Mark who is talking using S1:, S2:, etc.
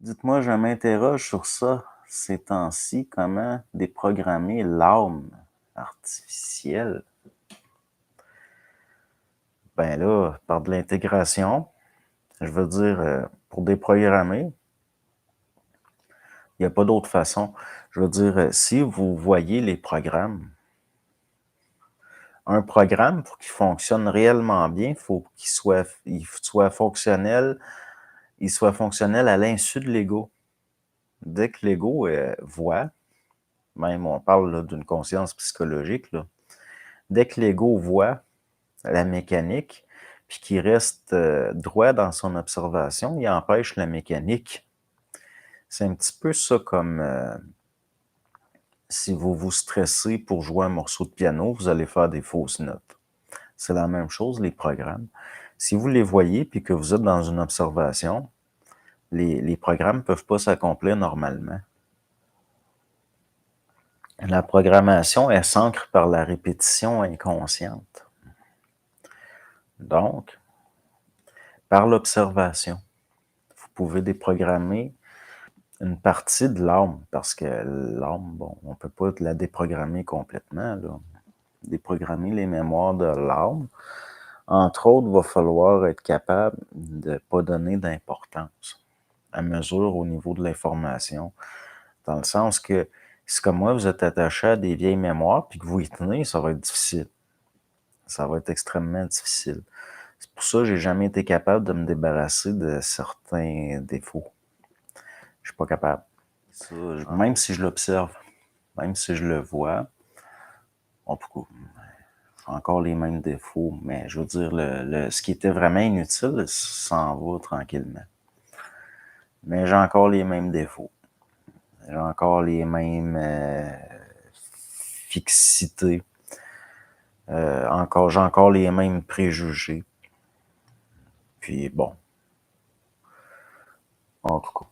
S1: Dites-moi, je m'interroge sur ça ces temps-ci, comment déprogrammer l'âme artificielle? Ben là, par de l'intégration, je veux dire, pour déprogrammer, il n'y a pas d'autre façon. Je veux dire, si vous voyez les programmes, un programme, pour qu'il fonctionne réellement bien, il faut il soit fonctionnel, il soit fonctionnel à l'insu de l'ego. Dès que l'ego voit, même on parle là, d'une conscience psychologique, là, dès que l'ego voit la mécanique, puis qu'il reste droit dans son observation, il empêche la mécanique. C'est un petit peu ça comme si vous vous stressez pour jouer un morceau de piano, vous allez faire des fausses notes. C'est la même chose, les programmes. Si vous les voyez puis que vous êtes dans une observation, les programmes ne peuvent pas s'accomplir normalement. La programmation, elle s'ancre par la répétition inconsciente. Donc, par l'observation, vous pouvez déprogrammer une partie de l'âme, parce que l'âme, bon, on ne peut pas la déprogrammer complètement, là. Déprogrammer les mémoires de l'âme. Entre autres, il va falloir être capable de ne pas donner d'importance à mesure au niveau de l'information. Dans le sens que, si comme moi, vous êtes attaché à des vieilles mémoires, puis que vous y tenez, ça va être difficile. Ça va être extrêmement difficile. C'est pour ça que j'ai jamais été capable de me débarrasser de certains défauts. Je suis pas capable. Ça, même si je l'observe, même si je le vois, en tout cas, j'ai encore les mêmes défauts, mais je veux dire, ce qui était vraiment inutile s'en va tranquillement. Mais j'ai encore les mêmes défauts. J'ai encore les mêmes fixités. J'ai encore les mêmes préjugés. Puis bon, en tout cas.